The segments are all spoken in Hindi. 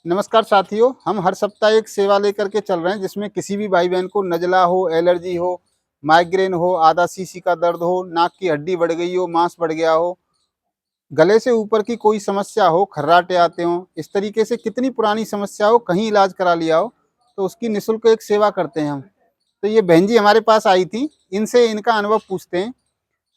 नमस्कार साथियों, हम हर सप्ताह एक सेवा लेकर के चल रहे हैं जिसमें किसी भी भाई बहन को नज़ला हो, एलर्जी हो, माइग्रेन हो, आधा सीसी का दर्द हो, नाक की हड्डी बढ़ गई हो, मांस बढ़ गया हो, गले से ऊपर की कोई समस्या हो, खर्राटे आते हों, इस तरीके से कितनी पुरानी समस्या हो, कहीं इलाज करा लिया हो, तो उसकी निःशुल्क एक सेवा करते हैं हम। तो ये बहन जी हमारे पास आई थी, इनसे इनका अनुभव पूछते हैं।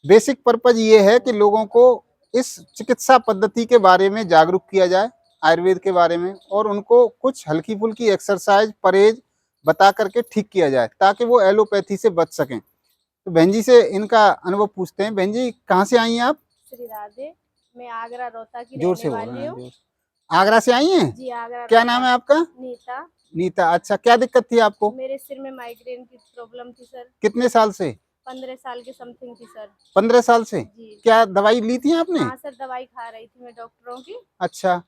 बेसिक पर्पज ये है कि लोगों को इस चिकित्सा पद्धति के बारे में जागरूक किया जाए, आयुर्वेद के बारे में, और उनको कुछ हल्की फुल्की एक्सरसाइज परहेज बता करके ठीक किया जाए ताकि वो एलोपैथी से बच सकें। तो बहन जी से इनका अनुभव पूछते हैं। बहन जी कहाँ से आई हैं आप? श्री राधे। मैं आगरा रोहता की जोर रहने से बोल वाली रहे हूँ। हैं। आगरा से आई हैं? जी आगरा क्या रोहता। नाम है आपका? नीता। नीता। अच्छा, क्या दिक्कत थी आपको? मेरे सिर में माइग्रेन की प्रॉब्लम थी सर। कितने साल से? 15 साल के समथिंग थी सर। 15 साल से? जी। क्या दवाई ली थी आपने? हाँ सर, दवाई खा रही थी मैं डॉक्टरों की। अच्छा।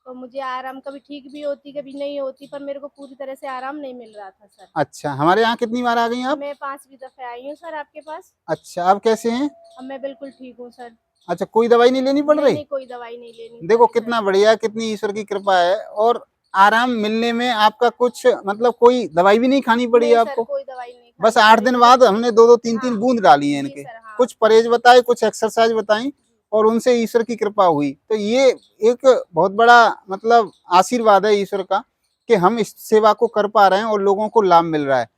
तो मुझे आराम कभी ठीक भी होती कभी नहीं होती, पर मेरे को पूरी तरह से आराम नहीं मिल रहा था सर। अच्छा, हमारे यहाँ कितनी बार आ गई आप? मैं 5वीं दफे आई हूँ सर आपके पास। अच्छा, अब कैसे हैं? अब मैं बिल्कुल ठीक हूँ सर। अच्छा, कोई दवाई नहीं लेनी पड़ रही? नहीं, कोई दवाई नहीं लेनी देखो पड़ी कितना सर। बढ़िया, कितनी ईश्वर की कृपा है। और आराम मिलने में आपका कुछ मतलब कोई दवाई भी नहीं खानी पड़ी नहीं सर, आपको? कोई दवाई नहीं बस खानी 8 पड़ी दिन मुझे। बाद हमने 2-2 3-3 हाँ। बूंद डाली है जी इनके। सर, हाँ। कुछ परहेज बताए, कुछ एक्सरसाइज बताई, और उनसे ईश्वर की कृपा हुई। तो ये एक बहुत बड़ा मतलब आशीर्वाद है ईश्वर का कि हम इस सेवा को कर पा रहे हैं और लोगों को लाभ मिल रहा है।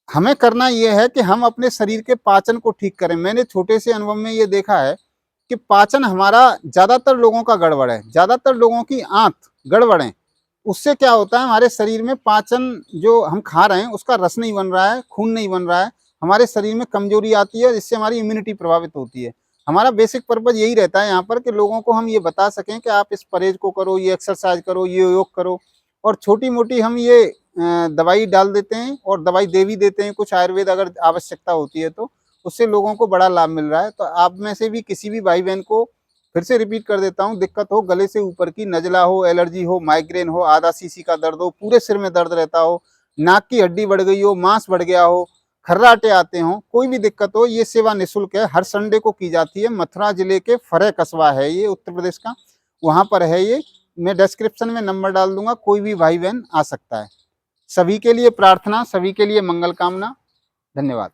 हमें करना ये है कि हम अपने शरीर के पाचन को ठीक करें। मैंने छोटे से अनुभव में ये देखा है कि पाचन हमारा ज्यादातर लोगों का गड़बड़ है, ज्यादातर लोगों की आंत गड़बड़ है। उससे क्या होता है, हमारे शरीर में पाचन जो हम खा रहे हैं उसका रस नहीं बन रहा है, खून नहीं बन रहा है, हमारे शरीर में कमजोरी आती है जिससे हमारी इम्यूनिटी प्रभावित होती है। हमारा बेसिक पर्पज यही रहता है यहाँ पर कि लोगों को हम ये बता सकें कि आप इस परहेज को करो, ये एक्सरसाइज करो, ये योग करो। और छोटी मोटी हम ये दवाई डाल देते हैं और दवाई दे भी देते हैं, कुछ आयुर्वेद अगर आवश्यकता होती है तो उससे लोगों को बड़ा लाभ मिल रहा है। तो आप में से भी किसी भी भाई बहन को फिर से रिपीट कर देता हूँ, दिक्कत हो गले से ऊपर की, नज़ला हो, एलर्जी हो, माइग्रेन हो, आधा सीसी का दर्द हो, पूरे सिर में दर्द रहता हो, नाक की हड्डी बढ़ गई हो, मांस बढ़ गया हो, खर्राटे आते हो, कोई भी दिक्कत हो, ये सेवा निःशुल्क है, हर संडे को की जाती है। मथुरा जिले के फरे कस्बा है ये, उत्तर प्रदेश का, वहां पर है ये। मैं डिस्क्रिप्शन में नंबर डाल दूंगा, कोई भी भाई बहन आ सकता है। सभी के लिए प्रार्थना, सभी के लिए मंगल कामना। धन्यवाद।